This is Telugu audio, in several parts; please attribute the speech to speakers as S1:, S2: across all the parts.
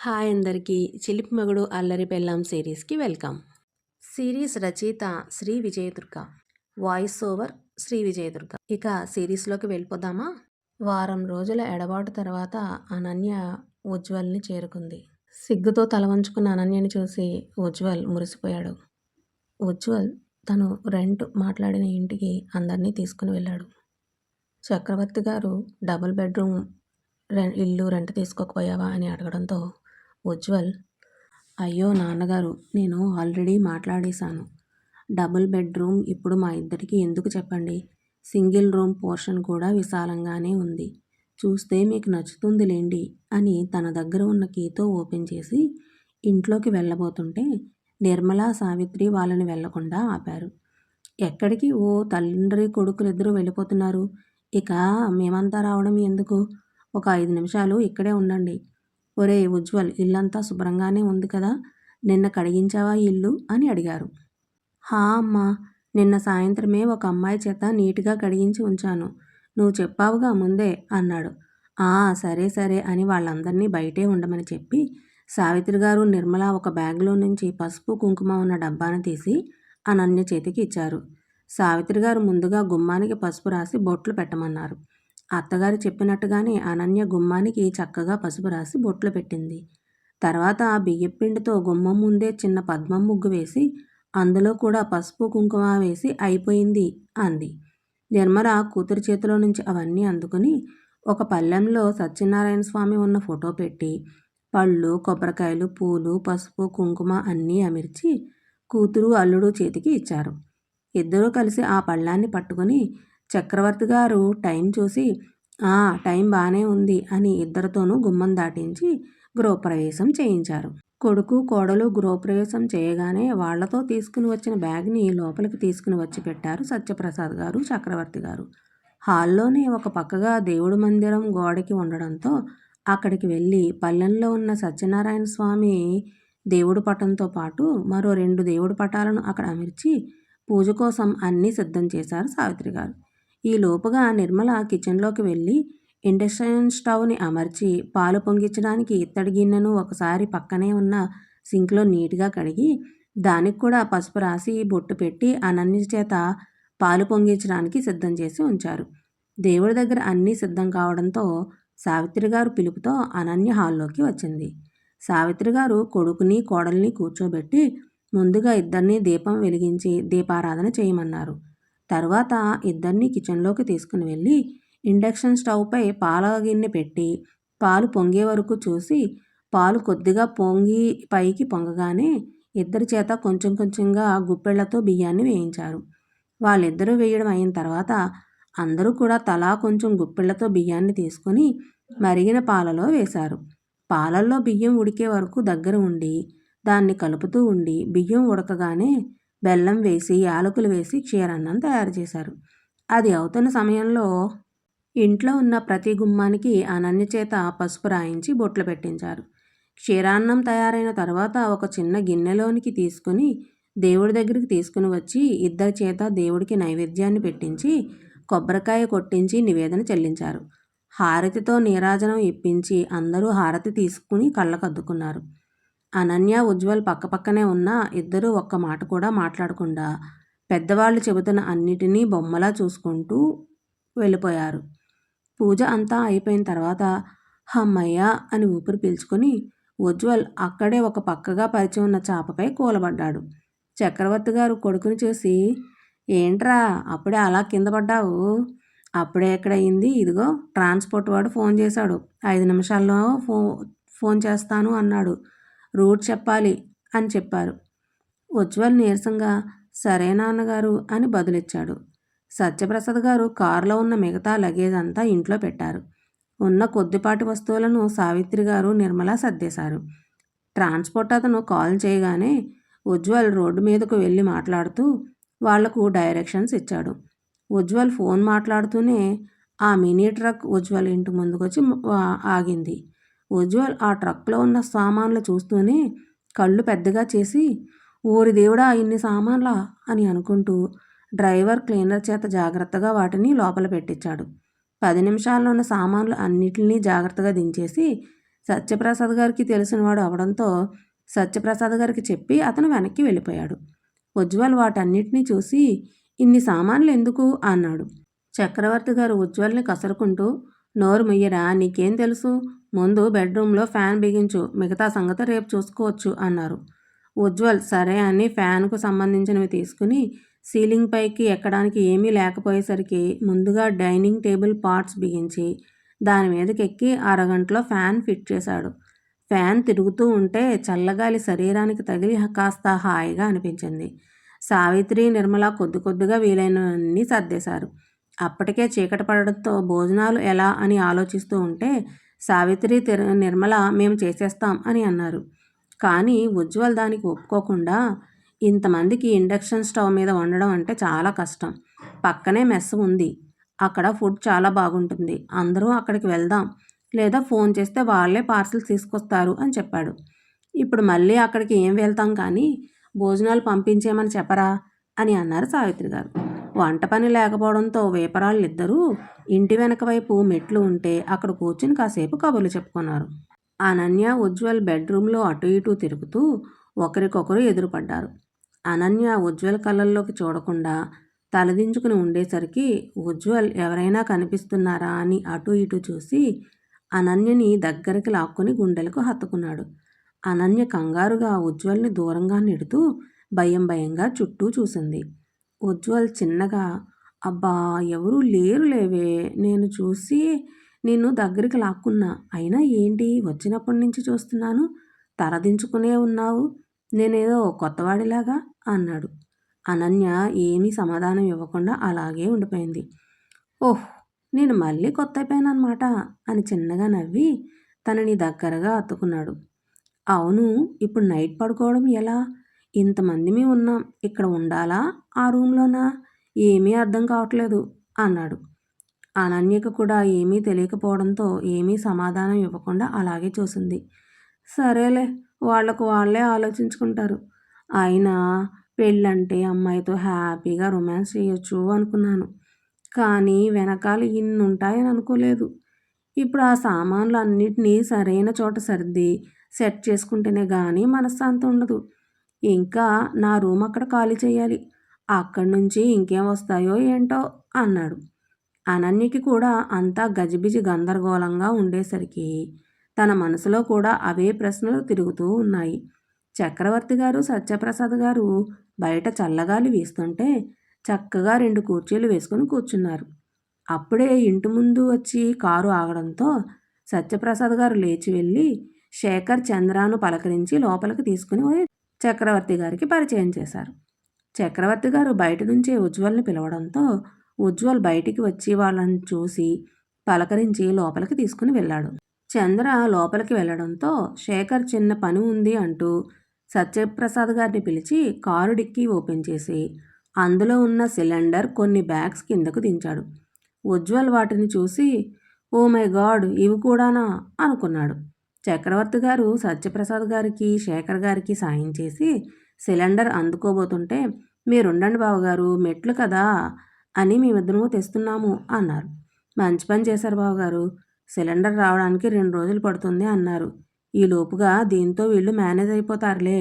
S1: హాయ్ అందరికీ చిలిపి మగుడు అల్లరి పెళ్ళాం సిరీస్కి వెల్కమ్. సిరీస్ రచయిత శ్రీ విజయదుర్గ, వాయిస్ ఓవర్ శ్రీ విజయదుర్గ. ఇక సిరీస్లోకి వెళ్ళిపోదామా? వారం రోజుల ఎడబాటు తర్వాత అనన్య ఉజ్వల్ని చేరుకుంది. సిగ్గుతో తల వంచుకున్న అనన్యని చూసి ఉజ్వల్ మురిసిపోయాడు. ఉజ్వల్ తను రెంట్ మాట్లాడిన ఇంటికి అందరినీ తీసుకుని వెళ్ళాడు. చక్రవర్తి గారు డబుల్ బెడ్రూమ్ ఇల్లు రెంట్ తీసుకోకపోయావా అని అడగడంతో ఉజ్వల్, అయ్యో నాన్నగారు, నేను ఆల్రెడీ మాట్లాడేశాను. డబుల్ బెడ్రూమ్ ఇప్పుడు మా ఇద్దరికి ఎందుకు చెప్పండి, సింగిల్ రూమ్ పోర్షన్ కూడా విశాలంగానే ఉంది, చూస్తే మీకు నచ్చుతుందిలేండి అని తన దగ్గర ఉన్న కీతో ఓపెన్ చేసి ఇంట్లోకి వెళ్ళబోతుంటే నిర్మల, సావిత్రి వాళ్ళని వెళ్లకుండా ఆపారు. ఎక్కడికి? ఓ తండ్రి కొడుకులిద్దరూ వెళ్ళిపోతున్నారు, ఇక మేమంతా రావడం ఎందుకు? ఒక 5 నిమిషాలు ఇక్కడే ఉండండి. ఒరే ఉజ్వల్, ఇల్లంతా శుభ్రంగానే ఉంది కదా, నిన్న కడిగించావా ఇల్లు అని అడిగారు. హా అమ్మా, నిన్న సాయంత్రమే ఒక అమ్మాయి చేత నీట్గా కడిగించి ఉంచాను, నువ్వు చెప్పావుగా ముందే అన్నాడు. సరే సరే అని వాళ్ళందరినీ బయటే ఉండమని చెప్పి సావిత్రి గారు, నిర్మల ఒక బ్యాగ్లో నుంచి పసుపు కుంకుమ ఉన్న డబ్బాను తీసి అనన్య చేతికి ఇచ్చారు. సావిత్రి గారు ముందుగా గుమ్మానికి పసుపు రాసి బొట్లు పెట్టమన్నారు. అత్తగారు చెప్పినట్టుగానే అనన్య గుమ్మానికి చక్కగా పసుపు రాసి బొట్లు పెట్టింది. తర్వాత బియ్యపిండితో గుమ్మం ముందే చిన్న పద్మం ముగ్గు వేసి అందులో కూడా పసుపు కుంకుమ వేసి అయిపోయింది అంది. నిర్మల కూతురు చేతిలో నుంచి అవన్నీ అందుకుని ఒక పళ్ళెంలో సత్యనారాయణ స్వామి ఉన్న ఫోటో పెట్టి పళ్ళు, కొబ్బరికాయలు, పూలు, పసుపు, కుంకుమ అన్నీ అమర్చి కూతురు, అల్లుడు చేతికి ఇచ్చారు. ఇద్దరూ కలిసి ఆ పళ్ళాన్ని పట్టుకుని చక్రవర్తి గారు టైం చూసి, టైం బాగానే ఉంది అని ఇద్దరితోనూ గుమ్మం దాటించి గృహప్రవేశం చేయించారు. కొడుకు, కోడలు గృహప్రవేశం చేయగానే వాళ్లతో తీసుకుని వచ్చిన బ్యాగ్ని లోపలికి తీసుకుని వచ్చి పెట్టారు సత్యప్రసాద్ గారు, చక్రవర్తి గారు. హాల్లోనే ఒక పక్కగా దేవుడి మందిరం గోడకి ఉండడంతో అక్కడికి వెళ్ళి పల్లెంలో ఉన్న సత్యనారాయణ స్వామి దేవుడి పటంతో పాటు మరో 2 దేవుడి పటాలను అక్కడ అమర్చి పూజ కోసం అన్నీ సిద్ధం చేశారు సావిత్రి గారు. ఈ లోపుగా నిర్మల కిచెన్లోకి వెళ్ళి ఇండక్షన్ స్టవ్ని అమర్చి పాలు పొంగించడానికి ఇత్తడి గిన్నెను ఒకసారి పక్కనే ఉన్న సింక్లో నీట్గా కడిగి దానికి కూడా పసుపు రాసి బొట్టు పెట్టి అనన్య చేత పాలు పొంగించడానికి సిద్ధం చేసి ఉంచారు. దేవుడి దగ్గర అన్నీ సిద్ధం కావడంతో సావిత్రి గారు పిలుపుతో అనన్య హాల్లోకి వచ్చింది. సావిత్రి గారు కొడుకుని, కోడల్ని కూర్చోబెట్టి ముందుగా ఇద్దరినీ దీపం వెలిగించి దీపారాధన చేయమన్నారు. తరువాత ఇద్దరినీ కిచెన్లోకి తీసుకుని వెళ్ళి ఇండక్షన్ స్టవ్పై పాల గిన్నె పెట్టి పాలు పొంగే వరకు చూసి పాలు కొద్దిగా పొంగి పైకి పొంగగానే ఇద్దరి చేత కొంచెం కొంచెంగా గుప్పెళ్లతో బియ్యాన్ని వేయించారు. వాళ్ళిద్దరూ వేయడం అయిన తర్వాత అందరూ కూడా తలా కొంచెం గుప్పెళ్లతో బియ్యాన్ని తీసుకుని మరిగిన పాలలో వేశారు. పాలల్లో బియ్యం ఉడికే వరకు దగ్గర ఉండి దాన్ని కలుపుతూ ఉండి బియ్యం ఉడకగానే బెల్లం వేసి యాలకులు వేసి క్షీరాన్నం తయారు చేశారు. అది అవుతున్న సమయంలో ఇంట్లో ఉన్న ప్రతి గుమ్మానికి అనన్య చేత పసుపు రాయించి బొట్లు పెట్టించారు. క్షీరాన్నం తయారైన తర్వాత ఒక చిన్న గిన్నెలోనికి తీసుకుని దేవుడి దగ్గరికి తీసుకుని వచ్చి ఇద్దరి చేత దేవుడికి నైవేద్యాన్ని పెట్టించి కొబ్బరికాయ కొట్టించి నివేదన చెల్లించారు. హారతితో నీరాజనం ఇప్పించి అందరూ హారతి తీసుకుని కళ్ళకద్దుకున్నారు. అనన్య, ఉజ్వల్ పక్కపక్కనే ఉన్న ఇద్దరూ ఒక్క మాట కూడా మాట్లాడకుండా పెద్దవాళ్ళు చెబుతున్న అన్నిటినీ బొమ్మలా చూసుకుంటూ వెళ్ళిపోయారు. పూజ అంతా అయిపోయిన తర్వాత హమ్మయ్య అని ఊపిరి పీల్చుకొని ఉజ్వల్ అక్కడే ఒక పక్కగా పరిచి ఉన్న చాపపై కూలబడ్డాడు. చక్రవర్తి గారు కొడుకుని చూసి, ఏంట్రా అప్పుడే అలా కింద పడ్డావు? అప్పుడే ఎక్కడయింది, ఇదిగో ట్రాన్స్పోర్ట్ వాడు ఫోన్ చేశాడు, 5 నిమిషాల్లో ఫోన్ చేస్తాను అన్నాడు, రూట్ చెప్పాలి అని చెప్పారు. ఉజ్వల్ నీరసంగా సరే నాన్నగారు అని బదులిచ్చాడు. సత్యప్రసాద్ గారు కారులో ఉన్న మిగతా లగేజ్ అంతా ఇంట్లో పెట్టారు. ఉన్న కొద్దిపాటి వస్తువులను సావిత్రి గారు, నిర్మల సర్దేశారు. ట్రాన్స్పోర్ట్ అతను కాల్ చేయగానే ఉజ్వల్ రోడ్డు మీదకు వెళ్ళి మాట్లాడుతూ వాళ్లకు డైరెక్షన్స్ ఇచ్చాడు. ఉజ్వల్ ఫోన్ మాట్లాడుతూనే ఆ మినీ ట్రక్ ఉజ్వల్ ఇంటి ముందుకొచ్చి ఆగింది. ఉజ్వల్ ఆ ట్రక్లో ఉన్న సామాన్లు చూస్తూనే కళ్ళు పెద్దగా చేసి, ఓరి దేవుడా, ఇన్ని సామాన్లా అని అనుకుంటూ డ్రైవర్ క్లీనర్ చేత జాగ్రత్తగా వాటిని లోపల పెట్టించాడు. 10 నిమిషాల్లోనే సామాన్లు అన్నిటినీ జాగ్రత్తగా దించేసి సత్యప్రసాద్ గారికి తెలిసినవాడు అవడంతో సత్యప్రసాద్ గారికి చెప్పి అతను వెనక్కి వెళ్ళిపోయాడు. ఉజ్వల్ వాటన్నిటినీ చూసి ఇన్ని సామాన్లు ఎందుకు అన్నాడు. చక్రవర్తి గారు ఉజ్వల్ని కసరుకుంటూ, నోరు ముయ్యరా, నీకేం తెలుసు, ముందు బెడ్రూమ్లో ఫ్యాన్ బిగించు, మిగతా సంగతి రేపు చూసుకోవచ్చు అన్నారు. ఉజ్వల్ సరే అని ఫ్యాన్కు సంబంధించినవి తీసుకుని సీలింగ్ పైకి ఎక్కడానికి ఏమీ లేకపోయేసరికి ముందుగా డైనింగ్ టేబుల్ పార్ట్స్ బిగించి దాని మీదకి ఎక్కి అరగంటలో ఫ్యాన్ ఫిట్ చేశాడు. ఫ్యాన్ తిరుగుతూ ఉంటే చల్లగాలి శరీరానికి తగిలి కాస్త హాయిగా అనిపించింది. సావిత్రి, నిర్మల కొద్ది కొద్దిగా వీలైనవన్నీ సర్దేశారు. అప్పటికే చీకటి పడడంతో భోజనాలు ఎలా అని ఆలోచిస్తూ ఉంటే సావిత్రి, నిర్మల మేము చేసేస్తాం అని అన్నారు. కానీ ఉజ్వల్ దానికి ఒప్పుకోకుండా, ఇంతమందికి ఇండక్షన్ స్టవ్ మీద వండడం అంటే చాలా కష్టం, పక్కనే మెస్ ఉంది, అక్కడ ఫుడ్ చాలా బాగుంటుంది, అందరూ అక్కడికి వెళ్దాం, లేదా ఫోన్ చేస్తే వాళ్ళే పార్సిల్స్ తీసుకొస్తారు అని చెప్పాడు. ఇప్పుడు మళ్ళీ అక్కడికి ఏం వెళ్తాం కానీ భోజనాలు పంపించేమని చెప్పరా అని అన్నారు సావిత్రి గారు. వంట పని లేకపోవడంతో వేపరాళ్ళిద్దరూ ఇంటి వెనక వైపు మెట్లు ఉంటే అక్కడ కూర్చుని కాసేపు కబుర్లు చెప్పుకున్నారు. అనన్య, ఉజ్వల్ బెడ్రూమ్లో అటు ఇటు తిరుగుతూ ఒకరికొకరు ఎదురుపడ్డారు. అనన్య ఉజ్వల్ కళ్ళల్లోకి చూడకుండా తలదించుకుని ఉండేసరికి ఉజ్వల్ ఎవరైనా కనిపిస్తున్నారా అని అటు ఇటు చూసి అనన్యని దగ్గరికి లాక్కుని గుండెలకు హత్తుకున్నాడు. అనన్య కంగారుగా ఉజ్వల్ని దూరంగా నెడుతూ భయం భయంగా చుట్టూ చూసింది. ఉజ్వల్ చిన్నగా, అబ్బా ఎవరూ లేరు లేవే, నేను చూసి నిన్ను దగ్గరికి లాక్కున్నా, అయినా ఏంటి వచ్చినప్పటి నుంచి చూస్తున్నాను, తలదించుకునే ఉన్నావు, నేనేదో కొత్తవాడిలాగా అన్నాడు. అనన్య ఏమీ సమాధానం ఇవ్వకుండా అలాగే ఉండిపోయింది. ఓహ్, నేను మళ్ళీ కొత్త అయిపోయానమాట అని చిన్నగా నవ్వి తనని దగ్గరగా హత్తుకున్నాడు. అవును, ఇప్పుడు నైట్ పడుకోవడం ఎలా, ఇంతమంది మేము ఉన్నాం, ఇక్కడ ఉండాలా ఆ రూమ్లోనా, ఏమీ అర్థం కావట్లేదు అన్నాడు. అనన్యకు కూడా ఏమీ తెలియకపోవడంతో ఏమీ సమాధానం ఇవ్వకుండా అలాగే చూసింది. సరేలే, వాళ్లకు వాళ్ళే ఆలోచించుకుంటారు, అయినా పెళ్ళంటే అమ్మాయితో హ్యాపీగా రొమాన్స్ చేయొచ్చు అనుకున్నాను, కానీ వెనకాల ఇన్ని ఉంటాయని అనుకోలేదు. ఇప్పుడు ఆ సామాన్లు అన్నిటినీ సరైన చోట సర్ది సెట్ చేసుకుంటేనే కానీ మనశ్శాంతి ఉండదు. ఇంకా నా రూమ్ అక్కడ ఖాళీ చేయాలి, అక్కడి నుంచి ఇంకేం వస్తాయో ఏంటో అన్నాడు. అనన్యకి కూడా అంతా గజిబిజి గందరగోళంగా ఉండేసరికి తన మనసులో కూడా అవే ప్రశ్నలు తిరుగుతూ ఉన్నాయి. చక్రవర్తి గారు, సత్యప్రసాద్ గారు బయట చల్లగాలి వీస్తుంటే చక్కగా 2 కుర్చీలు వేసుకుని కూర్చున్నారు. అప్పుడే ఇంటి ముందు వచ్చి కారు ఆగడంతో సత్యప్రసాద్ గారు లేచి వెళ్ళి శేఖర్, చంద్రాను పలకరించి లోపలికి తీసుకుని చక్రవర్తి గారికి పరిచయం చేశారు. చక్రవర్తి గారు బయట నుంచే ఉజ్వల్ని పిలవడంతో ఉజ్వల్ బయటికి వచ్చి వాళ్ళని చూసి పలకరించి లోపలికి తీసుకుని వెళ్ళాడు. చంద్ర లోపలికి వెళ్ళడంతో శేఖర్ చిన్న పని ఉంది అంటూ సత్యప్రసాద్ గారిని పిలిచి కారు డిక్కీ ఓపెన్ చేసి అందులో ఉన్న సిలిండర్, కొన్ని బ్యాగ్స్ కిందకు దించాడు. ఉజ్వల్ వాటిని చూసి ఓ మై గాడ్, ఇవి కూడానా అనుకున్నాడు. చక్రవర్తి గారు సత్యప్రసాద్ గారికి, శేఖర్ గారికి సాయం చేసి సిలిండర్ అందుకోబోతుంటే మీరుండండి బావగారు, మెట్లు కదా అని మేమిద్దరము తెస్తున్నాము అన్నారు. మంచి పని చేశారు బావగారు, సిలిండర్ రావడానికి 2 రోజులు పడుతుంది అన్నారు, ఈ లోపుగా దీంతో వీళ్ళు మేనేజ్ అయిపోతారులే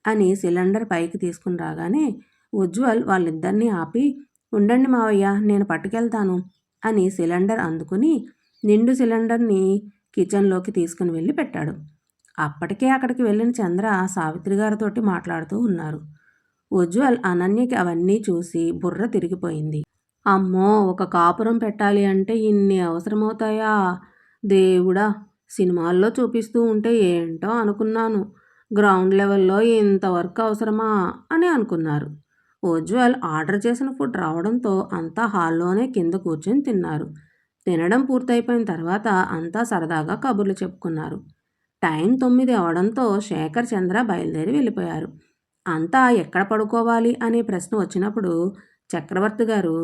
S1: అని సిలిండర్ పైకి తీసుకుని రాగానే ఉజ్వల్ వాళ్ళిద్దరినీ ఆపి ఉండండి మావయ్య, నేను పట్టుకెళ్తాను అని సిలిండర్ అందుకుని నిండు సిలిండర్ని కిచెన్లోకి తీసుకుని వెళ్ళి పెట్టాడు. అప్పటికే అక్కడికి వెళ్ళిన చంద్ర సావిత్రి గారితోటి మాట్లాడుతూ ఉన్నారు. ఉజ్వల్ అనన్యకి అవన్నీ చూసి బుర్ర తిరిగిపోయింది. అమ్మో, ఒక కాపురం పెట్టాలి అంటే ఇన్ని అవసరమవుతాయా దేవుడా, సినిమాల్లో చూపిస్తూ ఉంటే ఏంటో అనుకున్నాను, గ్రౌండ్ లెవెల్లో ఇంతవరకు అవసరమా అని అనుకున్నారు. ఉజ్వల్ ఆర్డర్ చేసిన ఫుడ్ రావడంతో అంతా హాల్లోనే కింద కూర్చొని తిన్నారు. తినడం పూర్తయిపోయిన తర్వాత అంతా సరదాగా కబుర్లు చెప్పుకున్నారు. టైం 9 అవడంతో శేఖర్, చంద్ర బయలుదేరి వెళ్ళిపోయారు. అంతా ఎక్కడ పడుకోవాలి అనే ప్రశ్న వచ్చినప్పుడు చక్రవర్తి గారు,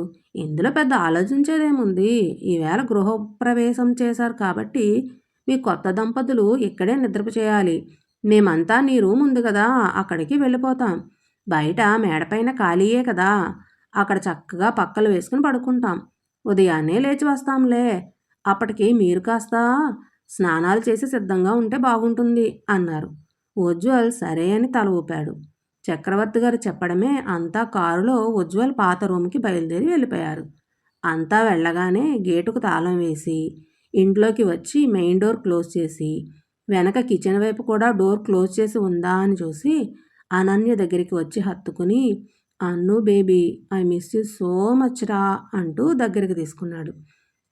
S1: ఇందులో పెద్ద ఆలోచించేదేముంది, ఈవేళ గృహప్రవేశం చేశారు కాబట్టి మీ కొత్త దంపతులు ఇక్కడే నిద్రపు చేయాలి, మేమంతా నీ రూమ్ ఉంది కదా అక్కడికి వెళ్ళిపోతాం, బయట మేడపైన ఖాళీయే కదా, అక్కడ చక్కగా పక్కలు వేసుకుని పడుకుంటాం, ఉదయాన్నే లేచి వస్తాంలే, అప్పటికి మీరు కాస్త స్నానాలు చేసి సిద్ధంగా ఉంటే బాగుంటుంది అన్నారు. ఉజ్వల్ సరే అని తల ఊపాడు. చక్రవర్తి గారు చెప్పడమే అంతా కారులో ఉజ్వల్ పాత రూమ్కి బయలుదేరి వెళ్ళిపోయారు. అంతా వెళ్ళగానే గేటుకు తాళం వేసి ఇంట్లోకి వచ్చి మెయిన్ డోర్ క్లోజ్ చేసి వెనక కిచెన్ వైపు కూడా డోర్ క్లోజ్ చేసి ఉందా అని చూసి అనన్య దగ్గరికి వచ్చి హత్తుకుని, Annu baby, I miss you so much రా అంటూ దగ్గరికి తీసుకున్నాడు.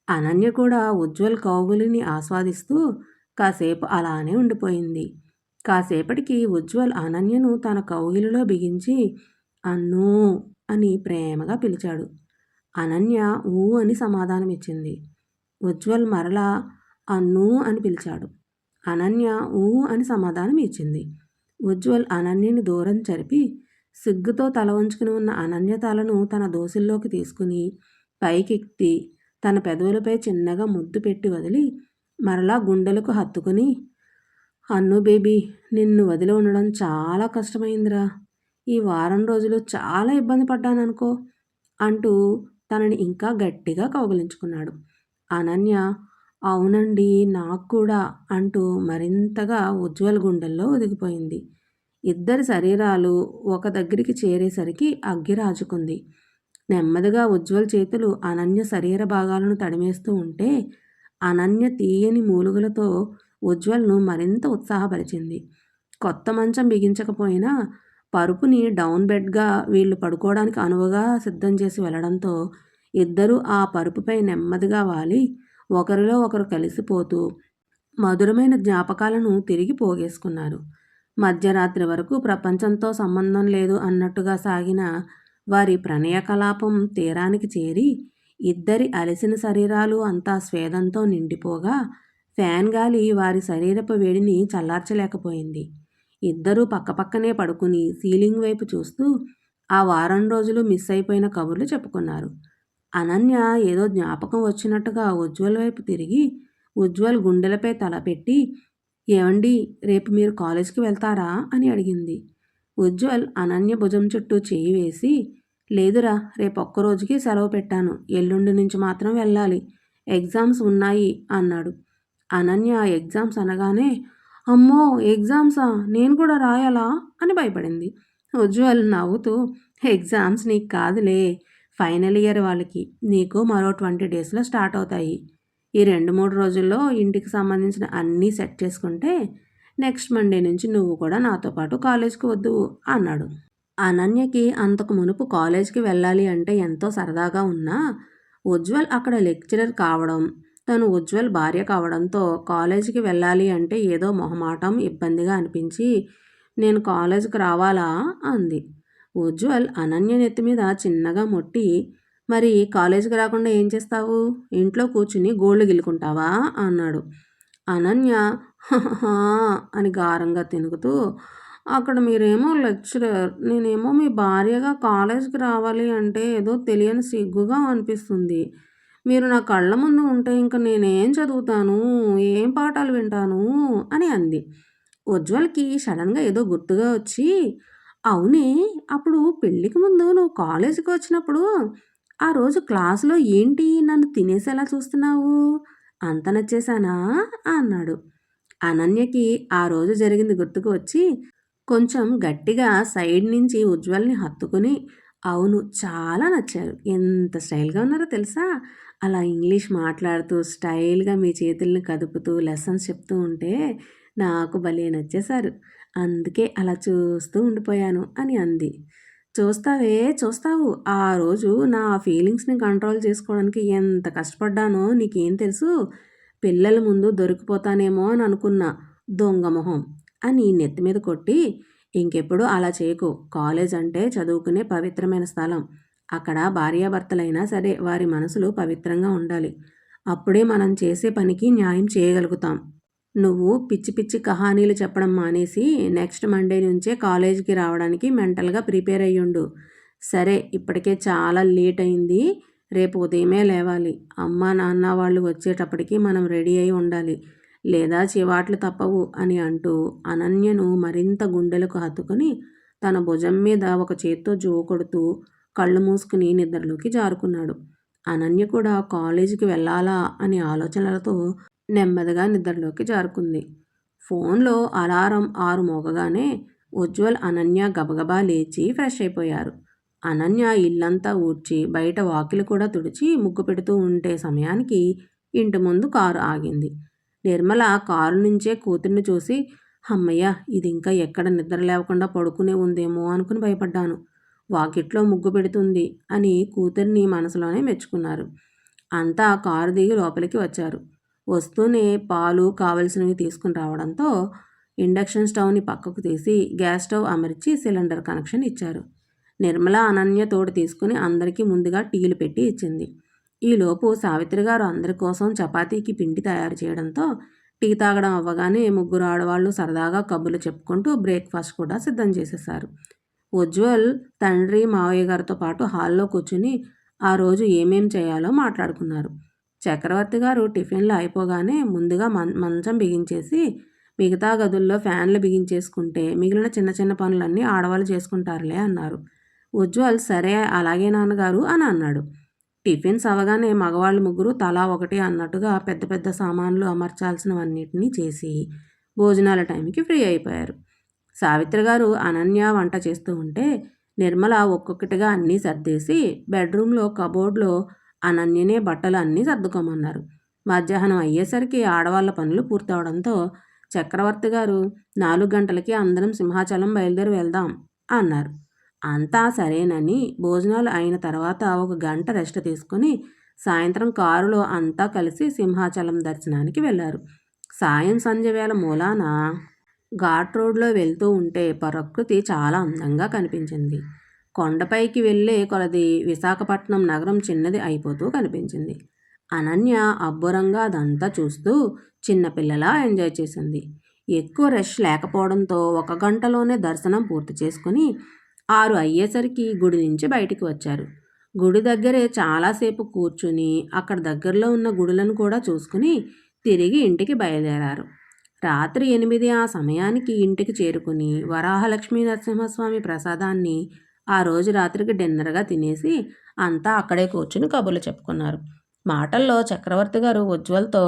S1: అనన్య కూడా ఉజ్వల్ కౌగులిని ఆస్వాదిస్తూ కాసేపు అలానే ఉండిపోయింది. కాసేపటికి ఉజ్వల్ అనన్యను తన కౌగిలిలో బిగించి అన్నూ అని ప్రేమగా పిలిచాడు. అనన్య ఊ అని సమాధానమిచ్చింది. ఉజ్వల్ మరలా అన్నూ అని పిలిచాడు. అనన్య ఊ అని సమాధానం ఇచ్చింది. ఉజ్వల్ అనన్యని దూరం జరిపి సిగ్గుతో తల వంచుకుని ఉన్న అనన్య తలను తన దోసిల్లోకి తీసుకుని పైకెత్తి తన పెదవులపై చిన్నగా ముద్దు పెట్టి వదిలి మరలా గుండెలకు హత్తుకుని, అన్ను బేబీ, నిన్ను వదిలి ఉండడం చాలా కష్టమైందిరా. ఈ వారం రోజులు చాలా ఇబ్బంది పడ్డాననుకో అంటూ తనని ఇంకా గట్టిగా కౌగిలించుకున్నాడు. అనన్య అవునండి నాకు కూడా అంటూ మరింతగా ఉజ్వల్ గుండెల్లో ఒదిగిపోయింది. ఇద్దరి శరీరాలు ఒక దగ్గరికి చేరేసరికి అగ్గి రాజుకుంది. నెమ్మదిగా ఉజ్వల్ చేతులు అనన్య శరీర భాగాలను తడిమేస్తూ ఉంటే అనన్య తీయని మూలుగులతో ఉజ్వల్ను మరింత ఉత్సాహపరిచింది. కొత్త మంచం బిగించకపోయినా పరుపుని డౌన్ బెడ్గా వీళ్ళు పడుకోవడానికి అనువుగా సిద్ధం చేసి వెళ్ళడంతో ఇద్దరూ ఆ పరుపుపై నెమ్మదిగా వాలి ఒకరిలో ఒకరు కలిసిపోతూ మధురమైన జ్ఞాపకాలను తిరిగి పోగేసుకున్నారు. మధ్యరాత్రి వరకు ప్రపంచంతో సంబంధం లేదు అన్నట్టుగా సాగిన వారి ప్రణయ కలాపం తీరానికి చేరి ఇద్దరి అలసిన శరీరాలు అంతా స్వేదంతో నిండిపోగా ఫ్యాన్ గాలి వారి శరీరపు వేడిని చల్లార్చలేకపోయింది. ఇద్దరూ పక్కపక్కనే పడుకుని సీలింగ్ వైపు చూస్తూ ఆ వారం రోజులు మిస్ అయిపోయిన కబుర్లు చెప్పుకున్నారు. అనన్య ఏదో జ్ఞాపకం వచ్చినట్టుగా ఉజ్వల్ వైపు తిరిగి ఉజ్వల్ గుండెలపై తల పెట్టి, ఏమండి, రేపు మీరు కాలేజీకి వెళ్తారా అని అడిగింది. ఉజ్వల్ అనన్య భుజం చుట్టూ చేయి వేసి, లేదురా, రేపు ఒక్కరోజుకి సెలవు పెట్టాను, ఎల్లుండి నుంచి మాత్రం వెళ్ళాలి, ఎగ్జామ్స్ ఉన్నాయి అన్నాడు. అనన్య ఎగ్జామ్స్ అనగానే, అమ్మో ఎగ్జామ్సా, నేను కూడా రాయాలా అని భయపడింది. ఉజ్వల్ నవ్వుతూ, ఎగ్జామ్స్ నీకు కాదులే, ఫైనల్ ఇయర్ వాళ్ళకి, నీకు మరో 20 డేస్లో స్టార్ట్ అవుతాయి. ఈ 2-3 రోజుల్లో ఇంటికి సంబంధించిన అన్నీ సెట్ చేసుకుంటే నెక్స్ట్ మండే నుంచి నువ్వు కూడా నాతో పాటు కాలేజ్కి వద్దు అన్నాడు. అనన్యకి అంతకు మునుపు కాలేజ్కి వెళ్ళాలి అంటే ఎంతో సరదాగా ఉన్నా ఉజ్వల్ అక్కడ లెక్చరర్ కావడం, తను ఉజ్వల్ భార్య కావడంతో కాలేజీకి వెళ్ళాలి అంటే ఏదో మొహమాటం, ఇబ్బందిగా అనిపించి నేను కాలేజీకి రావాలా అంది. ఉజ్వల్ అనన్య నెత్తి మీద చిన్నగా మొట్టి, మరి కాలేజీకి రాకుండా ఏం చేస్తావు, ఇంట్లో కూర్చుని గోళ్ళు గిల్లుకుంటావా అన్నాడు. అనన్య అని గారంగా తినుగుతూ, అక్కడ మీరేమో లెక్చరర్, నేనేమో మీ భార్యగా కాలేజీకి రావాలి అంటే ఏదో తెలియని సిగ్గుగా అనిపిస్తుంది. మీరు నా కళ్ళ ముందు ఉంటే ఇంక నేనేం చదువుతాను, ఏం పాఠాలు వింటాను అని అంది. ఉజ్వల్కి సడన్గా ఏదో గుర్తుగా వచ్చి, అవునే, అప్పుడు పెళ్ళికి ముందు నువ్వు కాలేజీకి వచ్చినప్పుడు ఆ రోజు క్లాసులో ఏంటి నన్ను తినేసేలా చూస్తున్నావు, అంత నచ్చేశానా అన్నాడు. అనన్యకి ఆ రోజు జరిగింది గుర్తుకు వచ్చి కొంచెం గట్టిగా సైడ్ నుంచి ఉజ్వల్ని హత్తుకుని, అవును, చాలా నచ్చారు, ఎంత స్టైల్గా ఉన్నారో తెలుసా, అలా ఇంగ్లీష్ మాట్లాడుతూ స్టైల్గా మీ చేతుల్ని కదుపుతూ లెసన్స్ చెప్తూ ఉంటే నాకు భలే నచ్చేశారు, అందుకే అలా చూస్తూ ఉండిపోయాను అని అంది. చూస్తావే చూస్తావు, ఆ రోజు నా ఫీలింగ్స్ని కంట్రోల్ చేసుకోవడానికి ఎంత కష్టపడ్డానో నీకేం తెలుసు, పిల్లల ముందు దొరికిపోతానేమో అని అనుకున్నా, దొంగ మొహం అని నెత్తి మీద కొట్టి, ఇంకెప్పుడు అలా చేయకు, కాలేజ్ అంటే చదువుకునే పవిత్రమైన స్థలం, అక్కడ భార్యాభర్తలైనా సరే వారి మనసులు పవిత్రంగా ఉండాలి, అప్పుడే మనం చేసే పనికి న్యాయం చేయగలుగుతాం. నువ్వు పిచ్చి పిచ్చి కహానీలు చెప్పడం మానేసి నెక్స్ట్ మండే నుంచే కాలేజీకి రావడానికి మెంటల్గా ప్రిపేర్ అయ్యుండు. సరే, ఇప్పటికే చాలా లేట్ అయింది, రేపు ఉదయమే లేవాలి, అమ్మ నాన్న వాళ్ళు వచ్చేటప్పటికి మనం రెడీ అయి ఉండాలి, లేదా చివాట్లు తప్పవు అని అంటూ అనన్యను మరింత గుండెలకు హత్తుకుని తన భుజం మీద ఒక చేత్తో జో కొడుతూ కళ్ళు మూసుకుని నిద్రలోకి జారుకున్నాడు. అనన్య కూడా కాలేజీకి వెళ్ళాలా అని ఆలోచనలతో నెమ్మదిగా నిద్రలోకి జారుకుంది. ఫోన్లో అలారం 6 మోగగానే ఉజ్వల్, అనన్య గబగబా లేచి ఫ్రెష్ అయిపోయారు. అనన్య ఇల్లంతా ఊడ్చి బయట వాకిలి కూడా తుడిచి ముగ్గు పెడుతూ ఉంటే సమయానికి ఇంటి ముందు కారు ఆగింది. నిర్మల కారు నుంచే కూతుర్ని చూసి, అమ్మయ్య, ఇది ఇంకా ఎక్కడ నిద్ర లేవకుండా పడుకునే ఉందేమో అనుకుని భయపడ్డాను. వాకిట్లో ముగ్గు పెడుతుంది అని కూతుర్ని మనసులోనే మెచ్చుకున్నారు. అంతా కారు దిగి లోపలికి వచ్చారు. వస్తూనే పాలు కావలసినవి తీసుకుని రావడంతో ఇండక్షన్ స్టవ్ని పక్కకు తీసి గ్యాస్ స్టవ్ అమర్చి సిలిండర్ కనెక్షన్ ఇచ్చారు. నిర్మల, అనన్య తోడు తీసుకుని అందరికీ ముందుగా టీలు పెట్టి ఇచ్చింది. ఈలోపు సావిత్రి గారు అందరి కోసం చపాతీకి పిండి తయారు చేయడంతో టీ తాగడం అవ్వగానే ముగ్గురు ఆడవాళ్ళు సరదాగా కబుర్లు చెప్పుకుంటూ బ్రేక్ఫాస్ట్ కూడా సిద్ధం చేసేశారు. ఉజ్వల్ తండ్రి, మావయ్య గారితో పాటు హాల్లో కూర్చుని ఆ రోజు ఏమేం చేయాలో మాట్లాడుకున్నారు. చక్రవర్తి గారు టిఫిన్లు అయిపోగానే ముందుగా మంచం బిగించేసి మిగతా గదుల్లో ఫ్యాన్లు బిగించేసుకుంటే మిగిలిన చిన్న చిన్న పనులన్నీ ఆడవాళ్ళు చేసుకుంటారులే అన్నారు. ఉజ్వల్ సరే అలాగే నాన్నగారు అని అన్నాడు. టిఫిన్స్ అవగానే మగవాళ్ళు ముగ్గురు తలా ఒకటి అన్నట్టుగా పెద్ద పెద్ద సామాన్లు అమర్చాల్సినవన్నిటినీ చేసి భోజనాల టైంకి ఫ్రీ అయిపోయారు. సావిత్రి గారు అనన్య వంట చేస్తూ ఉంటే నిర్మల ఒక్కొక్కటిగా అన్నీ సర్దేసి బెడ్రూమ్లో కబోర్డ్లో అనన్యనే బట్టలు అన్నీ సర్దుకోమన్నారు. మధ్యాహ్నం అయ్యేసరికి ఆడవాళ్ళ పనులు పూర్తవడంతో చక్రవర్తి గారు 4 గంటలకి అందరం సింహాచలం బయలుదేరి వెళ్దాం అన్నారు. అంతా సరేనని భోజనాలు అయిన తర్వాత 1 గంట రెస్ట్ తీసుకుని సాయంత్రం కారులో అంతా కలిసి సింహాచలం దర్శనానికి వెళ్ళారు. సాయం సంధ్య వేళ మూలాన ఘాట్ రోడ్లో వెళ్తూ ఉంటే ప్రకృతి చాలా అందంగా కనిపించింది. కొండపైకి వెళ్ళే కొలది విశాఖపట్నం నగరం చిన్నది అయిపోతూ కనిపించింది. అనన్య అబ్బురంగా అదంతా చూస్తూ చిన్నపిల్లలా ఎంజాయ్ చేసింది. ఎక్కువ రష్ లేకపోవడంతో 1 గంటలోనే దర్శనం పూర్తి చేసుకుని 6 అయ్యేసరికి గుడి నుంచి బయటికి వచ్చారు. గుడి దగ్గరే చాలాసేపు కూర్చుని అక్కడ దగ్గరలో ఉన్న గుడులను కూడా చూసుకుని తిరిగి ఇంటికి బయలుదేరారు. రాత్రి 8 ఆ సమయానికి ఇంటికి చేరుకుని వరాహలక్ష్మీ నరసింహస్వామి ప్రసాదాన్ని ఆ రోజు రాత్రికి డిన్నర్గా తినేసి అంతా అక్కడే కూర్చుని కబుర్లు చెప్పుకున్నారు. మాటల్లో చక్రవర్తి గారు ఉజ్వల్తో,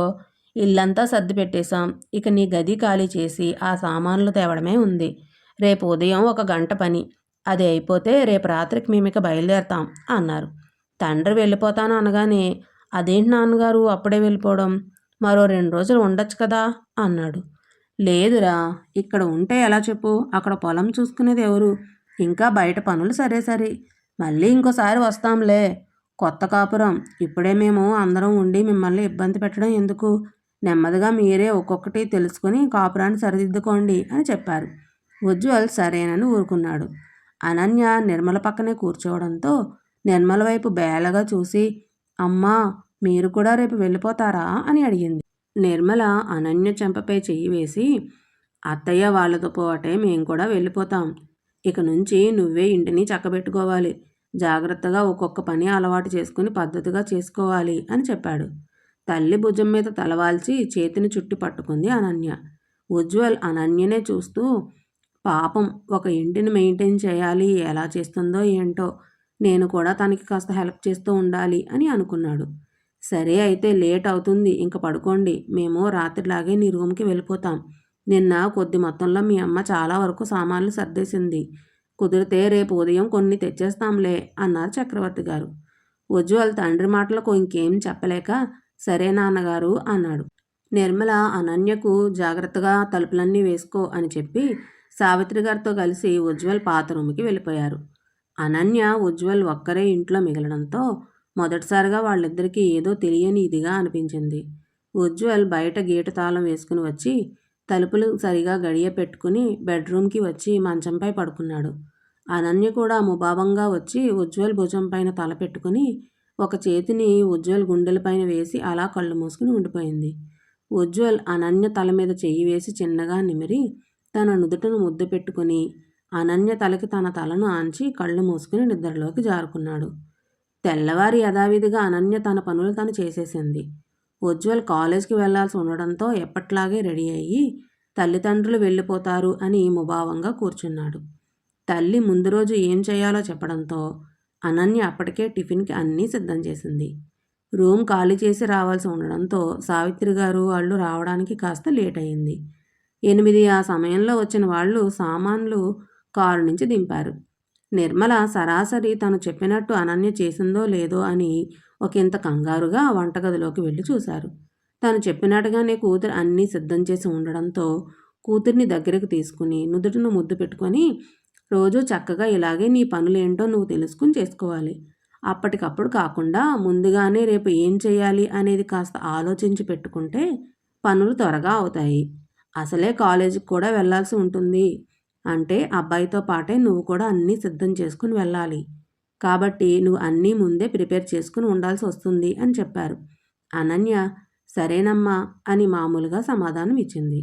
S1: ఇల్లంతా సర్ది పెట్టేశాం, ఇక నీ గది ఖాళీ చేసి ఆ సామాన్లు తేవడమే ఉంది. రేపు ఉదయం 1 గంట పని, అది అయిపోతే రేపు రాత్రికి మేమిక బయలుదేరతాం అన్నారు. తండ్రి వెళ్ళిపోతాను అనగానే, అదేంటి నాన్నగారు అప్పుడే వెళ్ళిపోవడం, మరో 2 రోజులు ఉండొచ్చు కదా అన్నాడు. లేదురా, ఇక్కడ ఉంటే ఎలా చెప్పు, అక్కడ పొలం చూసుకునేది ఎవరు, ఇంకా బయట పనులు సరే మళ్ళీ ఇంకోసారి వస్తాంలే. కొత్త కాపురం, ఇప్పుడే మేము అందరం ఉండి మిమ్మల్ని ఇబ్బంది పెట్టడం ఎందుకు, నెమ్మదిగా మీరే ఒక్కొక్కటి తెలుసుకుని కాపురాన్ని సరిదిద్దుకోండి అని చెప్పారు. ఉజ్వల్ సరేనని ఊరుకున్నాడు. అనన్య నిర్మల పక్కనే కూర్చోవడంతో నిర్మల వైపు బేలగా చూసి, అమ్మా, మీరు కూడా రేపు వెళ్ళిపోతారా అని అడిగింది. నిర్మల అనన్య చెంపపై చెయ్యి వేసి, అత్తయ్య వాళ్ళతో పోవటే మేము కూడా వెళ్ళిపోతాం. ఇక నుంచి నువ్వే ఇంటిని చక్కబెట్టుకోవాలి. జాగ్రత్తగా ఒక్కొక్క పని అలవాటు చేసుకుని పద్ధతిగా చేసుకోవాలి అని చెప్పాడు. తల్లి భుజం మీద తలవాల్చి చేతిని చుట్టి పట్టుకుంది అనన్య. ఉజ్వల్ అనన్యనే చూస్తూ, పాపం, ఒక ఇంటిని మెయింటైన్ చేయాలి, ఎలా చేస్తుందో ఏంటో, నేను కూడా తనకి కాస్త హెల్ప్ చేస్తూ ఉండాలి అని అనుకున్నాడు. సరే అయితే లేట్ అవుతుంది, ఇంక పడుకోండి, మేము రాత్రిలాగే నీ రూమ్కి వెళ్ళిపోతాం. నిన్న కొద్ది మొత్తంలో మీ అమ్మ చాలా వరకు సామాన్లు సర్దేసింది. కుదిరితే రేపు ఉదయం కొన్ని తెచ్చేస్తాంలే అన్నారు చక్రవర్తి గారు. ఉజ్వల్ తండ్రి మాటలకు ఇంకేం చెప్పలేక, సరే నాన్నగారు అన్నాడు. నిర్మల అనన్యకు జాగ్రత్తగా తలుపులన్నీ వేసుకో అని చెప్పి సావిత్రి గారితో కలిసి ఉజ్వల్ పాత రూమ్కి వెళ్ళిపోయారు. అనన్య, ఉజ్వల్ ఒక్కరే ఇంట్లో మిగలడంతో మొదటిసారిగా వాళ్ళిద్దరికీ ఏదో తెలియని ఇదిగా అనిపించింది. ఉజ్వల్ బయట గేటు తాళం వేసుకుని వచ్చి తలుపులు సరిగా గడియ పెట్టుకుని బెడ్రూమ్కి వచ్చి మంచంపై పడుకున్నాడు. అనన్య కూడా ముభావంగా వచ్చి ఉజ్వల్ భుజం పైన తల పెట్టుకుని ఒక చేతిని ఉజ్వల్ గుండెలపైన వేసి అలా కళ్ళు మూసుకుని ఉండిపోయింది. ఉజ్వల్ అనన్య తల మీద చెయ్యి వేసి చిన్నగా నిమిరి తన నుదుటను ముద్దు పెట్టుకుని అనన్య తలకి తన తలను ఆంచి కళ్ళు మూసుకుని నిద్రలోకి జారుకున్నాడు. తెల్లవారి యథావిధిగా అనన్య తన పనులు తను చేసేసింది. ఉజ్వల్ కాలేజ్కి వెళ్లాల్సి ఉండడంతో ఎప్పట్లాగే రెడీ అయ్యి తల్లిదండ్రులు వెళ్ళిపోతారు అని ముభావంగా కూర్చున్నాడు. తల్లి ముందు రోజు ఏం చేయాలో చెప్పడంతో అనన్య అప్పటికే టిఫిన్కి అన్నీ సిద్ధం చేసింది. రూమ్ ఖాళీ చేసి రావాల్సి ఉండడంతో సావిత్రి గారు వాళ్ళు రావడానికి కాస్త లేట్ అయింది. 8 ఆ సమయంలో వచ్చిన వాళ్ళు సామాన్లు కారు నుంచి దింపారు. నిర్మల సరాసరి తను చెప్పినట్టు అనన్య చేసిందో లేదో అని ఒకంత కంగారుగా వంటగదిలోకి వెళ్ళి చూశారు. తను చెప్పినట్టుగానే కూతురు అన్నీ సిద్ధం చేసి ఉండడంతో కూతుర్ని దగ్గరికి తీసుకుని నుదుటిన ముద్దు పెట్టుకొని, రోజూ చక్కగా ఇలాగే నీ పనులేంటో నువ్వు తెలుసుకుని చేసుకోవాలి. అప్పటికప్పుడు కాకుండా ముందుగానే రేపు ఏం చేయాలి అనేది కాస్త ఆలోచించి పెట్టుకుంటే పనులు త్వరగా అవుతాయి. అసలే కాలేజీకి కూడా వెళ్ళాల్సి ఉంటుంది. అంటే అబ్బాయితో పాటే నువ్వు కూడా అన్నీ సిద్ధం చేసుకుని వెళ్ళాలి. కాబట్టి నువ్వు అన్నీ ముందే ప్రిపేర్ చేసుకుని ఉండాల్సి వస్తుంది అని చెప్పారు. అనన్య సరేనమ్మా అని మామూలుగా సమాధానం ఇచ్చింది.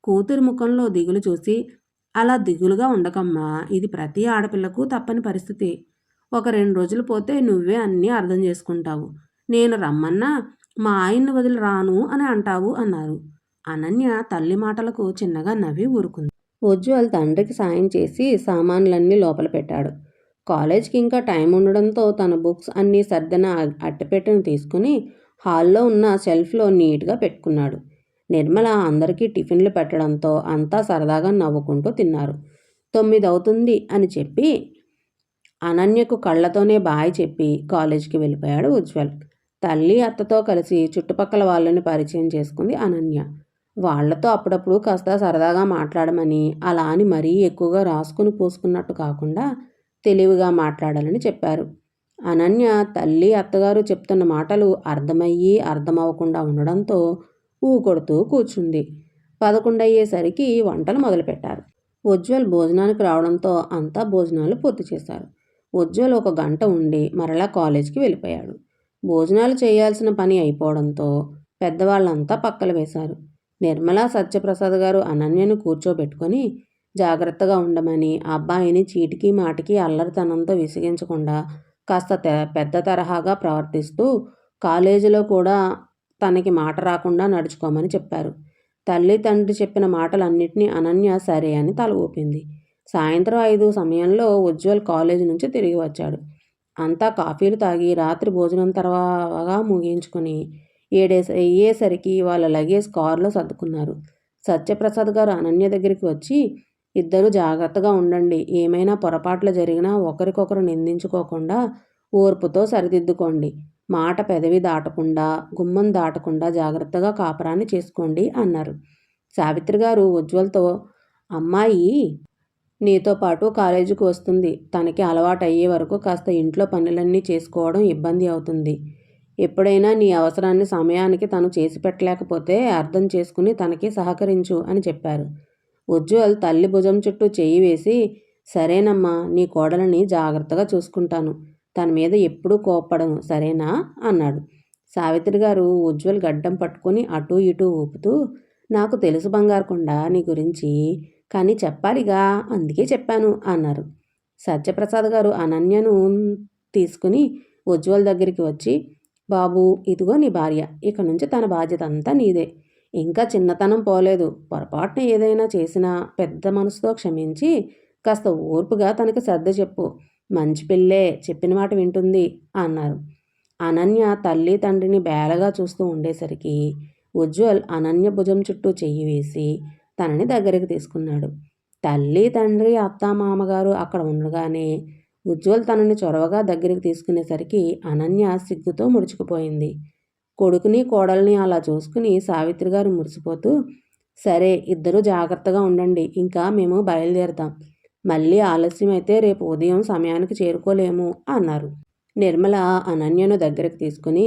S1: కూతురు ముఖంలో దిగులు చూసి, అలా దిగులుగా ఉండకమ్మా, ఇది ప్రతి ఆడపిల్లకు తప్పని పరిస్థితి. ఒక 2 రోజులు పోతే నువ్వే అన్నీ అర్థం చేసుకుంటావు. నేను రమ్మన్నా మా ఆయన్ని వదిలి రాను అని అంటావు అన్నారు. అనన్య తల్లి మాటలకు చిన్నగా నవ్వి ఊరుకుంది. ఉజ్వల్ తండ్రికి సాయం చేసి సామాన్లన్నీ లోపల పెట్టాడు. కాలేజ్కి ఇంకా టైం ఉండడంతో తన బుక్స్ అన్నీ సర్దిన అట్టపెట్టెను తీసుకుని హాల్లో ఉన్న షెల్ఫ్లో నీట్గా పెట్టుకున్నాడు. నిర్మల అందరికీ టిఫిన్లు పెట్టడంతో అంతా సరదాగా నవ్వుకుంటూ తిన్నారు. 9 అవుతుంది అని చెప్పి అనన్యకు కళ్ళతోనే బాయ్ చెప్పి కాలేజీకి వెళ్ళిపోయాడు ఉజ్వల్. తల్లి అత్తతో కలిసి చుట్టుపక్కల వాళ్ళని పరిచయం చేసుకుంది అనన్య. వాళ్లతో అప్పుడప్పుడు కాస్త సరదాగా మాట్లాడమని, అలా అని మరీ ఎక్కువగా రాసుకుని పూసుకున్నట్టు కాకుండా తెలివిగా మాట్లాడాలని చెప్పారు. అనన్య తల్లి అత్తగారు చెప్తున్న మాటలు అర్థమయ్యి అర్థమవకుండా ఉండడంతో ఊకొడుతూ కూర్చుంది. 11 అయ్యేసరికి వంటలు మొదలుపెట్టారు. ఉజ్వల్ భోజనానికి రావడంతో అంతా భోజనాలు పూర్తి చేశారు. ఉజ్వల్ 1 గంట ఉండి మరలా కాలేజీకి వెళ్ళిపోయాడు. భోజనాలు చేయాల్సిన పని అయిపోవడంతో పెద్దవాళ్ళంతా పక్కలు వేశారు. నిర్మల సత్యప్రసాద్ గారు అనన్యను కూర్చోబెట్టుకొని జాగ్రత్తగా ఉండమని, అబ్బాయిని చీటికి మాటికి అల్లరితనంతో విసిగించకుండా కాస్త పెద్ద తరహాగా ప్రవర్తిస్తూ కాలేజీలో కూడా తనకి మాట రాకుండా నడుచుకోమని చెప్పారు. తల్లి తండ్రి చెప్పిన మాటలన్నింటినీ అనన్య సరే అని తల ఊపింది. సాయంత్రం 5 సమయంలో ఉజ్వల్ కాలేజీ నుంచి తిరిగి వచ్చాడు. అంతా కాఫీలు తాగి రాత్రి భోజనం తర్వాత ముగించుకొని 7 అయ్యేసరికి వాళ్ళ లగేజ్ కారులో సర్దుకున్నారు. సత్యప్రసాద్ గారు అనన్య దగ్గరికి వచ్చి, ఇద్దరు జాగ్రత్తగా ఉండండి, ఏమైనా పొరపాట్లు జరిగినా ఒకరికొకరు నిందించుకోకుండా ఓర్పుతో సరిదిద్దుకోండి, మాట పెదవి దాటకుండా గుమ్మం దాటకుండా జాగ్రత్తగా కాపరాన్ని చేసుకోండి అన్నారు. సావిత్రి గారు ఉజ్వల్తో, అమ్మాయి నీతో పాటు కాలేజీకి వస్తుంది, తనకి అలవాటు అయ్యే వరకు కాస్త ఇంట్లో పనులన్నీ చేసుకోవడం ఇబ్బంది అవుతుంది. ఎప్పుడైనా నీ అవసరాన్ని సమయానికి తను చేసి పెట్టలేకపోతే అర్థం చేసుకుని తనకి సహకరించు అని చెప్పారు. ఉజ్వల్ తల్లి భుజం చుట్టూ చెయ్యి వేసి, సరేనమ్మా, నీ కోడలని జాగ్రత్తగా చూసుకుంటాను, తన మీద ఎప్పుడూ కోప్పడను, సరేనా అన్నాడు. సావిత్రి గారు ఉజ్వల్ గడ్డం పట్టుకుని అటూ ఇటూ ఊపుతూ, నాకు తెలుసు బంగారుకొండ నీ గురించి, కానీ చెప్పాలిగా, అందుకే చెప్పాను అన్నారు. సత్యప్రసాద్ గారు అనన్యను తీసుకుని ఉజ్వల్ దగ్గరికి వచ్చి, బాబు, ఇదిగో నీ భార్య, ఇక నుంచి తన బాధ్యత అంతా నీదే. ఇంకా చిన్నతనం పోలేదు, పొరపాటున ఏదైనా చేసినా పెద్ద మనసుతో క్షమించి కాస్త ఓర్పుగా తనకి సర్ద చెప్పు, మంచి పిల్లే, చెప్పిన మాట వింటుంది అన్నారు. అనన్య తల్లి తండ్రిని బేలగా చూస్తూ ఉండేసరికి ఉజ్వల్ అనన్య భుజం చుట్టూ చెయ్యి వేసి తనని దగ్గరికి తీసుకున్నాడు. తల్లి తండ్రి అత్తామామగారు అక్కడ ఉండగానే ఉజ్వల్ తనని చొరవగా దగ్గరికి తీసుకునేసరికి అనన్య సిగ్గుతో ముడుచుకుపోయింది. కొడుకుని కోడల్ని అలా చూసుకుని సావిత్రి గారు మురిసిపోతూ, సరే, ఇద్దరూ జాగ్రత్తగా ఉండండి, ఇంకా మేము బయలుదేరతాం, మళ్ళీ ఆలస్యం అయితే రేపు ఉదయం సమయానికి చేరుకోలేము అన్నారు. నిర్మల అనన్యను దగ్గరికి తీసుకుని,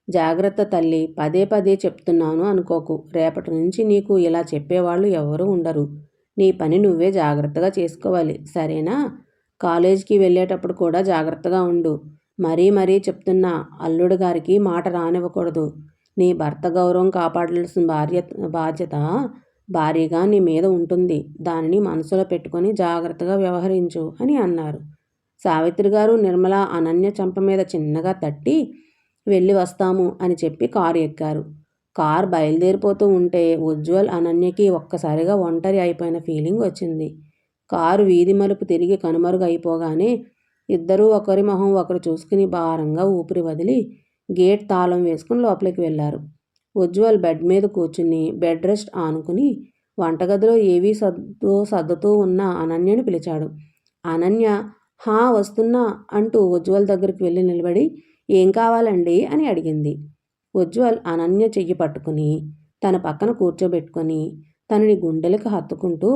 S1: జాగ్రత్త తల్లి, పదే పదే చెప్తున్నాను అనుకోకు, రేపటి నుంచి నీకు ఇలా చెప్పేవాళ్ళు ఎవరూ ఉండరు, నీ పని నువ్వే జాగ్రత్తగా చేసుకోవాలి, సరేనా? కాలేజీకి వెళ్ళేటప్పుడు కూడా జాగ్రత్తగా ఉండు, మరీ మరీ చెప్తున్నా, అల్లుడు గారికి మాట రానివ్వకూడదు, నీ భర్త గౌరవం కాపాడాల్సిన బాధ్యత భారీగా నీ మీద ఉంటుంది, దానిని మనసులో పెట్టుకొని జాగ్రత్తగా వ్యవహరించు అని అన్నారు. సావిత్రి గారు నిర్మల అనన్య చెంప మీద చిన్నగా తట్టి, వెళ్ళి వస్తాము అని చెప్పి కారు ఎక్కారు. కారు బయలుదేరిపోతూ ఉంటే ఉజ్వల్ అనన్యకి ఒక్కసారిగా ఒంటరి అయిపోయిన ఫీలింగ్ వచ్చింది. కారు వీధి మలుపు తిరిగి కనుమరుగు అయిపోగానే ఇద్దరూ ఒకరి మొహం ఒకరు చూసుకుని భారంగా ఊపిరి వదిలి గేట్ తాళం వేసుకుని లోపలికి వెళ్ళారు. ఉజ్వల్ బెడ్ మీద కూర్చుని బెడ్ రెస్ట్ ఆనుకుని వంటగదిలో ఏవీ సర్దుతూ ఉన్న అనన్యని పిలిచాడు. అనన్య హా వస్తున్నా అంటూ ఉజ్వల్ దగ్గరికి వెళ్ళి నిలబడి ఏం కావాలండి అని అడిగింది. ఉజ్వల్ అనన్య చెయ్యి పట్టుకుని తన పక్కన కూర్చోబెట్టుకొని తనని గుండెలకు హత్తుకుంటూ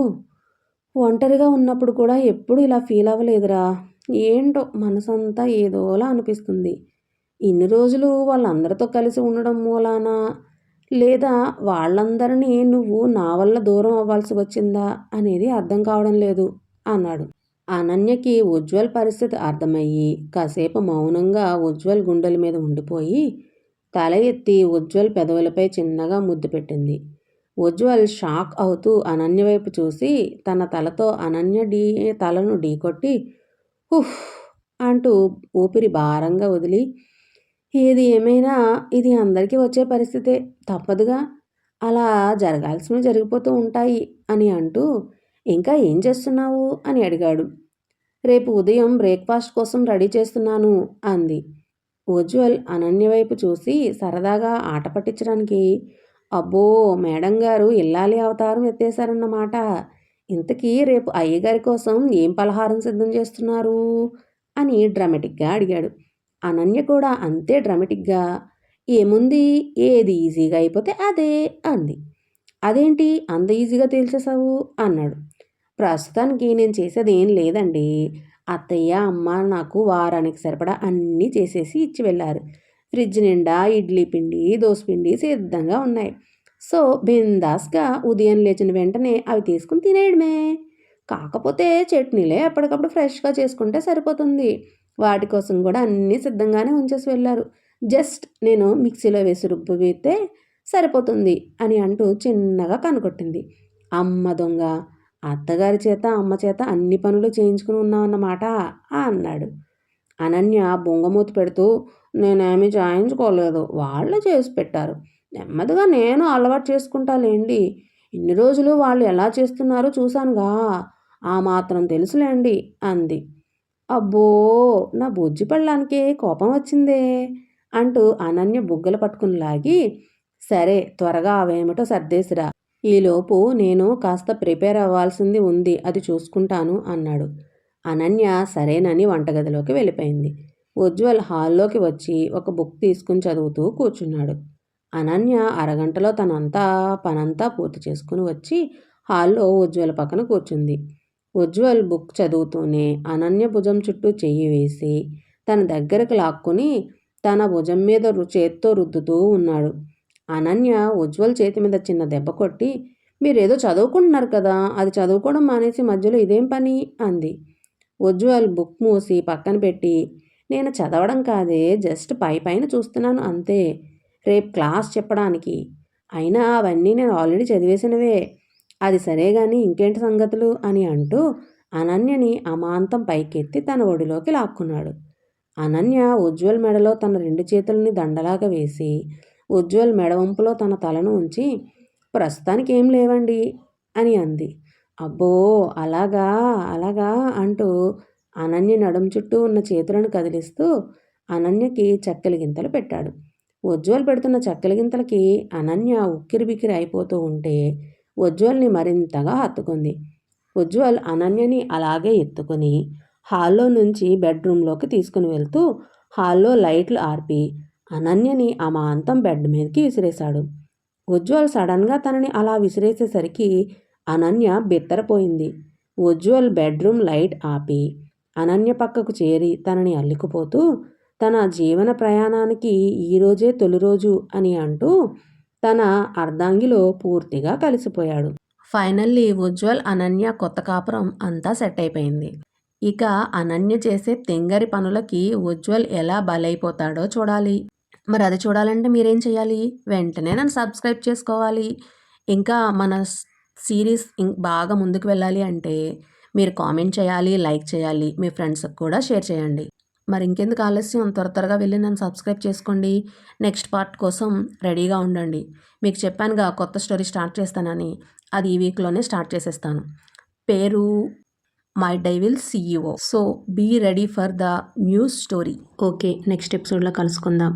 S1: ఒంటరిగా ఉన్నప్పుడు కూడా ఎప్పుడు ఇలా ఫీల్ అవ్వలేదురా. ఏంటో మనసంతా ఏదోలా అనిపిస్తుంది. ఇన్ని రోజులు వాళ్ళందరితో కలిసి ఉండడం మూలానా, లేదా వాళ్ళందరినీ నువ్వు నా వల్ల దూరం అవ్వాల్సి వచ్చిందా అనేది అర్థం కావడం లేదు అన్నాడు. అనన్యకి ఉజ్వల్ పరిస్థితి అర్థమయ్యి కాసేపు మౌనంగా ఉజ్వల్ గుండెల మీద ఉండిపోయి తల ఎత్తి ఉజ్వల్ పెదవులపై చిన్నగా ముద్దు పెట్టింది. ఉజ్వల్ షాక్ అవుతూ అనన్య వైపు చూసి తన తలతో అనన్య తలను ఢీకొట్టి ఉఫ్ అంటూ ఊపిరి భారంగా వదిలి ఏది ఏమైనా ఇది అందరికీ వచ్చే పరిస్థితే, తప్పదుగా, అలా జరగాల్సినవి జరిగిపోతూ ఉంటాయి అని అంటూ ఇంకా ఏం చేస్తున్నావు అని అడిగాడు. రేపు ఉదయం బ్రేక్ఫాస్ట్ కోసం రెడీ చేస్తున్నాను అంది. ఉజ్వల్ అనన్య వైపు చూసి సరదాగా ఆట పట్టించడానికి అబ్బో మేడం గారు ఇల్లాలి అవతారం ఎత్తేశారన్నమాట. ఇంతకీ రేపు అయ్యగారి కోసం ఏం పలహారం సిద్ధం చేస్తున్నారు అని డ్రామాటిక్గా అడిగాడు. అనన్య కూడా అంతే డ్రామాటిక్గా ఏముంది, ఏది ఈజీగా అయిపోతే అదే అంది. అదేంటి అంత ఈజీగా తేల్చేశావు అన్నాడు. ప్రస్తుతానికి నేను చేసేది ఏం లేదండి. అత్తయ్య అమ్మ నాకు వారానికి సరిపడా అన్నీ చేసేసి ఇచ్చి వెళ్ళారు. ఫ్రిడ్జ్ నిండా ఇడ్లీ పిండి దోసపిండి సిద్ధంగా ఉన్నాయి. సో బిందాస్గా ఉదయం లేచిన వెంటనే అవి తీసుకుని తినేయడమే. కాకపోతే చట్నీలే ఎప్పటికప్పుడు ఫ్రెష్గా చేసుకుంటే సరిపోతుంది. వాటి కోసం కూడా అన్నీ సిద్ధంగానే ఉంచేసి వెళ్ళారు. జస్ట్ నేను మిక్సీలో వేసి రుబ్బితే సరిపోతుంది అని అంటూ చిన్నగా కనుకొట్టింది. అమ్మ దొంగ, అత్తగారి చేత అమ్మ చేత అన్ని పనులు చేయించుకుని ఉన్నామన్నమాట అన్నాడు. అనన్య బొంగమూతి పెడుతూ నేనేమీ చేయించుకోలేదు, వాళ్ళు చేసి పెట్టారు. నెమ్మదిగా నేను అలవాటు చేసుకుంటాలేండి. ఇన్ని రోజులు వాళ్ళు ఎలా చేస్తున్నారో చూశానుగా, ఆ మాత్రం తెలుసులేండి అంది. అబ్బో నా బొజ్జి పెళ్ళానికి కోపం వచ్చిందే అంటూ అనన్య బుగ్గలు పట్టుకుని లాగి సరే త్వరగా అవేమిటో సర్దేసిరా, ఈలోపు నేను కాస్త ప్రిపేర్ అవ్వాల్సింది ఉంది, అది చూసుకుంటాను అన్నాడు. అనన్య సరేనని వంటగదిలోకి వెళ్ళిపోయింది. ఉజ్వల్ హాల్లోకి వచ్చి ఒక బుక్ తీసుకుని చదువుతూ కూర్చున్నాడు. అనన్య అరగంటలో పనంతా పూర్తి చేసుకుని వచ్చి హాల్లో ఉజ్వల్ పక్కన కూర్చుంది. ఉజ్వల్ బుక్ చదువుతూనే అనన్య భుజం చుట్టూ చెయ్యి వేసి తన దగ్గరకు లాక్కుని తన భుజం మీద చేత్తో రుద్దుతూ ఉన్నాడు. అనన్య ఉజ్వల్ చేతి మీద చిన్న దెబ్బ కొట్టి మీరేదో చదువుకుంటున్నారు కదా, అది చదువుకోవడం మానేసి మధ్యలో ఇదేం పని అంది. ఉజ్వల్ బుక్ మూసి పక్కన పెట్టి నేను చదవడం కాదే, జస్ట్ పైన చూస్తున్నాను అంతే, రేపు క్లాస్ చెప్పడానికి. అయినా అవన్నీ నేను ఆల్రెడీ చదివేసినవే. అది సరే గాని ఇంకేంటి సంగతులు అని అంటూ అనన్యని అమాంతం పైకెత్తి తన ఒడిలోకి లాక్కున్నాడు. అనన్య ఉజ్వల్ మెడలో తన 2 చేతులని దండలాగా వేసి ఉజ్వల్ మెడవంపులో తన తలను ఉంచి ప్రస్తుతానికి ఏం లేవండి అని అంది. అబ్బో అలాగా అలాగా అంటూ అనన్య నడుం చుట్టూ ఉన్న చేతులను కదిలిస్తూ అనన్యకి చక్కెల గింతలు పెట్టాడు. ఉజ్వల్ పెడుతున్న చక్కెల గింతలకి అనన్య ఉక్కిరిబిక్కిరి అయిపోతూ ఉంటే ఉజ్వల్ని మరింతగా హత్తుకుంది. ఉజ్వల్ అనన్యని అలాగే ఎత్తుకుని హాల్లో నుంచి బెడ్రూమ్లోకి తీసుకుని వెళ్తూ హాల్లో లైట్లు ఆర్పి అనన్యని అమాంతం బెడ్ మీదకి విసిరేశాడు. ఉజ్వల్ సడన్గా తనని అలా విసిరేసేసరికి అనన్య బిత్తరపోయింది. ఉజ్వల్ బెడ్రూమ్ లైట్ ఆపి అనన్య పక్కకు చేరి తనని అల్లుకుపోతూ తన జీవన ప్రయాణానికి ఈరోజే తొలి రోజు అని అంటూ తన అర్ధాంగిలో పూర్తిగా కలిసిపోయాడు. ఫైనల్లీ ఉజ్వల్ అనన్య కొత్త కాపురం అంతా సెట్ అయిపోయింది. ఇక అనన్య చేసే తెంగరి పనులకి ఉజ్వల్ ఎలా బలైపోతాడో చూడాలి. మరి అది చూడాలంటే మీరేం చేయాలి? వెంటనే నన్ను సబ్స్క్రైబ్ చేసుకోవాలి. ఇంకా మన సిరీస్ బాగా ముందుకు వెళ్ళాలి అంటే మీరు కామెంట్ చేయాలి, లైక్ చేయాలి, మీ ఫ్రెండ్స్కి కూడా షేర్ చేయండి. మరి ఇంకెందుకు ఆలస్యం, త్వరగా వెళ్ళి నన్ను సబ్స్క్రైబ్ చేసుకోండి. నెక్స్ట్ పార్ట్ కోసం రెడీగా ఉండండి. మీకు చెప్పానుగా కొత్త స్టోరీ స్టార్ట్ చేస్తానని, అది ఈ వీక్లోనే స్టార్ట్ చేసేస్తాను. పేరు my devil CEO. So be ready for the new story. Okay, next ఎపిసోడ్లో కలుసుకుందాం.